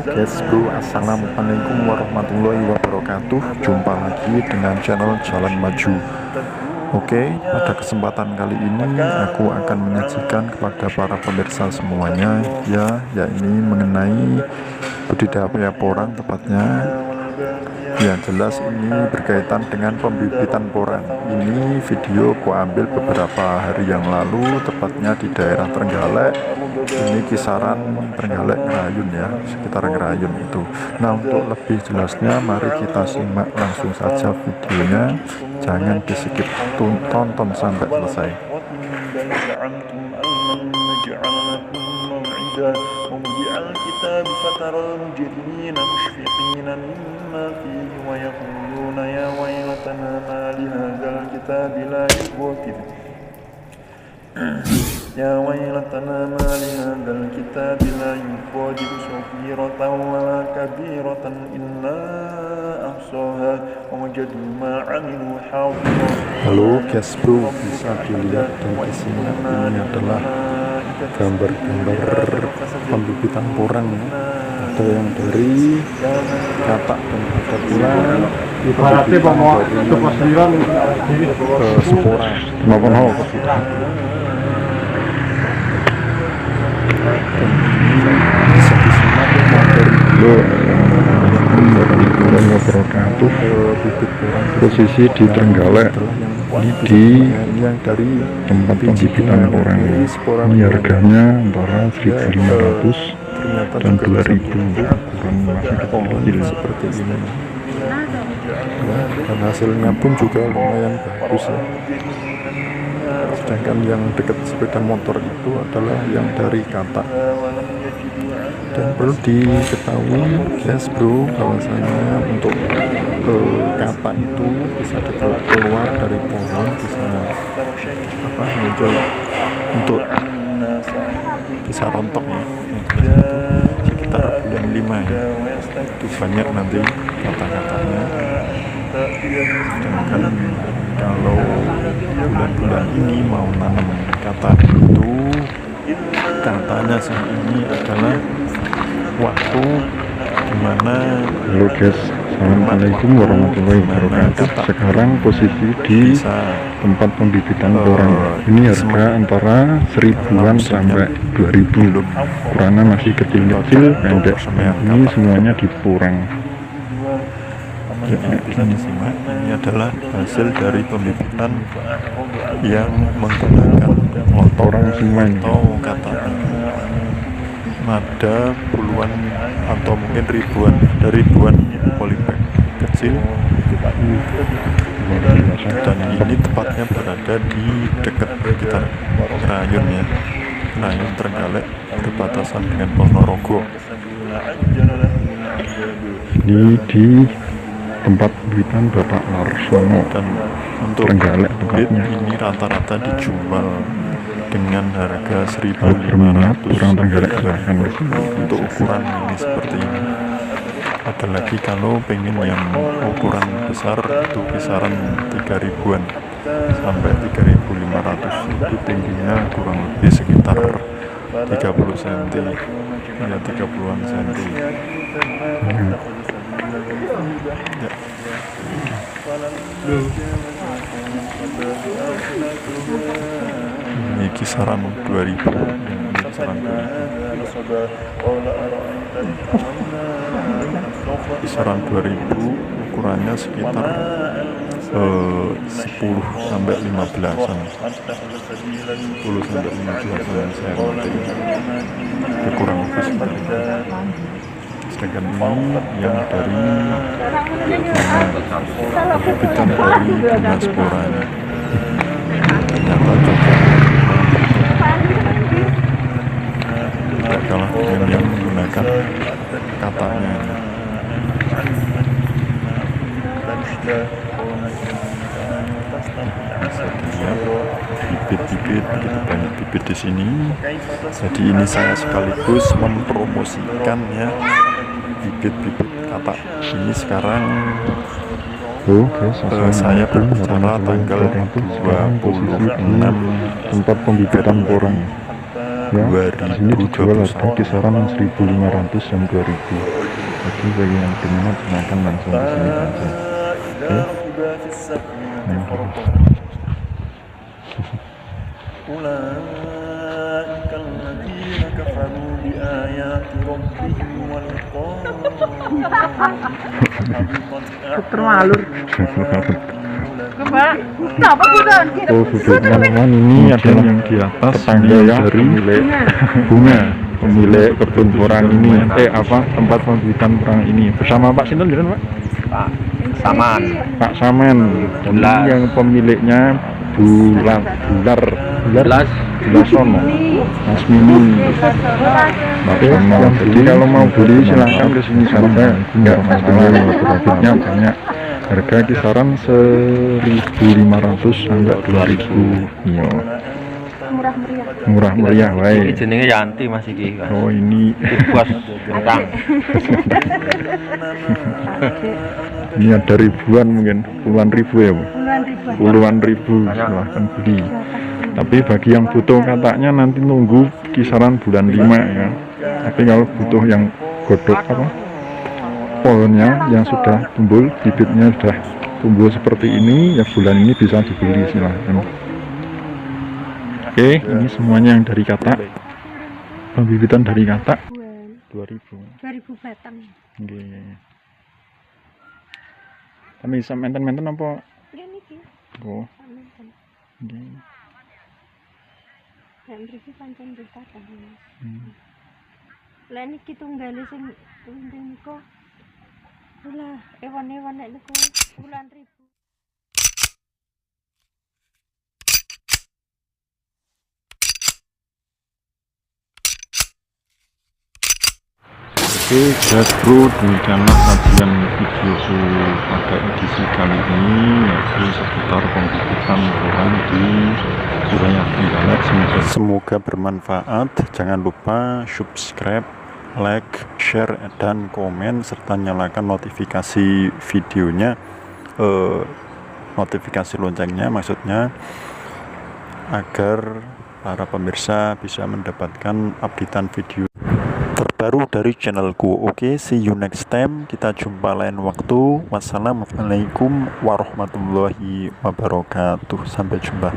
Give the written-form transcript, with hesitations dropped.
guys bro, assalamualaikum warahmatullahi wabarakatuh. Jumpa lagi dengan channel Jalan Maju. Oke, pada kesempatan kali ini aku akan menyajikan kepada para pemirsa semuanya yakni mengenai budidaya porang, tepatnya yang jelas ini berkaitan dengan pembibitan porang. Ini video ku ambil beberapa hari yang lalu, tepatnya di daerah Trenggalek. Ini kisaran Trenggalek Ngerayun ya, sekitar Ngerayun itu. Nah, untuk lebih jelasnya mari kita simak langsung saja videonya. Jangan di skip, tonton sampai selesai. ومضيع الكتاب فترى المجرمين مشفقين مما فيه ويقولون يا ويلتنا ما لهذا الكتاب لا يغادر يا ويلتنا ما لهذا الكتاب لا يغادر صغيرة ولا كبيرة إلا أحصاها ووجدوا ما عملوا حاضرا. Halo guys bro, bisa dilihat dan disimak, ini adalah gambar-gambar pembibitan porang ya. Ada yang dari katak dan ada pula pembibitan dari spora maupun hal. Dan bisa disimak dari wabarakatuh bibit porang posisi di Trenggalek. Ini di tempat pembibitan porang. Ini harganya antara 1.500 dan 2.000, ukuran masih kecil seperti ini. Dan hasilnya pun juga lumayan bagus ya. Sedangkan yang dekat sepeda motor itu adalah yang dari katak. Dan perlu diketahui guys bro, bahwasanya untuk katak itu bisa keluar dari pohon, muncul untuk bisa rontok ya. Itu sekitar bulan 5 ya. Itu banyak nanti kata-katanya. Sedangkan kalau bulan-bulan ini mau nanam katak itu, katanya saat ini adalah waktu dimana. Halo guys, assalamualaikum warahmatullahi wabarakatuh. Sekarang posisi di tempat pembibitan porang. Ini harga antara 1.000-an sampai 2.000. Ukurannya masih kecil-kecil, pendek. Ini semuanya di porang. Bisa disimak, ini adalah hasil dari pembibitan yang menggunakan porang semen atau katak. Ada puluhan atau mungkin ribuan polybag kecil, dan ini tepatnya berada di dekat sekitar Ngerayun ya, Ngerayun Trenggalek, berbatasan dengan Ponorogo. Ini di tempat pembibitan Bapak Larsono, dan untuk Trenggalek tempatnya. Ini rata-rata dijual dengan harga 1.500 untuk ukuran ini seperti ini. Ada lagi kalau pengen yang ukuran besar itu kisaran 3.000-an sampai 3.500. Itu tingginya kurang lebih sekitar 30 cm ya, 30-an cm ya. Ini kisaran 2.000, ini kisaran 2.000, ukurannya sekitar 10 sampai 15-an, 10 sampai 15-an cm, kurang lebih seperti itu. Sedangkan ini yang dari pembibitan dari diasporanya. Ternyata juga tidak kalah dengan yang menggunakan katanya. Bisa dilihat bibit-bibit, begitu banyak bibit di sini. Jadi ini saya sekaligus mempromosikan ya bibit-bibit katak ini sekarang. Saya berbicara tanggal 26 tempat pembibitan porang. ya. Di sini dijual harga kisaran 1.500 dan 2.000. Jadi bagi yang berminat silahkan langsung ke sini saja. Oke. Termalur. Oh, teman-teman, ini adalah yang di atas tetangga ya, dari bunga pemilik kebun porang ini, tempat pembibitan porang ini bersama Pak Sinten jenengan, Pak? Saman. Pak Samen. Dan ini yang pemiliknya Bular Sono, Mas Mimi. Oke, jadi kalau mau beli silahkan ke sini saja, enggak masalah. Profitnya banyak. Harga kisaran 1.500 sampai 2.000. Iya. Murah meriah wae. Iki jenenge Yanti Mas iki. Oh, ini Bos Kang. ini ada ribuan, mungkin puluhan ribu ya, Bu? Puluhan ribu, silahkan beli. Tapi bagi yang butuh kataknya nanti nunggu kisaran bulan 5 ya. Tapi kalau butuh yang godok pohonnya yang sudah tumbuh, bibitnya sudah tumbuh seperti ini, ya bulan ini bisa dibeli, silahkan. Oke, ini semuanya yang dari katak, pembibitan dari katak 2.000 batang. Oke. Kami bisa menten-menten apa? Ya niki. Oh. Menten. Oke. Nek mriki pancen berkata. Lah niki tunggale sing penting niku. Lah, ewan-ewan nek niku bulan ribu. Oke guys bro, demikianlah kajian videoku pada edisi kali ini, yaitu seputar pembibitan porang di wilayah Trenggalek. Semoga bermanfaat. Jangan lupa subscribe, like, share, dan komen, serta nyalakan notifikasi videonya, notifikasi loncengnya maksudnya, agar para pemirsa bisa mendapatkan updatean video terbaru dari channelku. Oke, see you next time. Kita jumpa lain waktu. Wassalamualaikum warahmatullahi wabarakatuh. Sampai jumpa.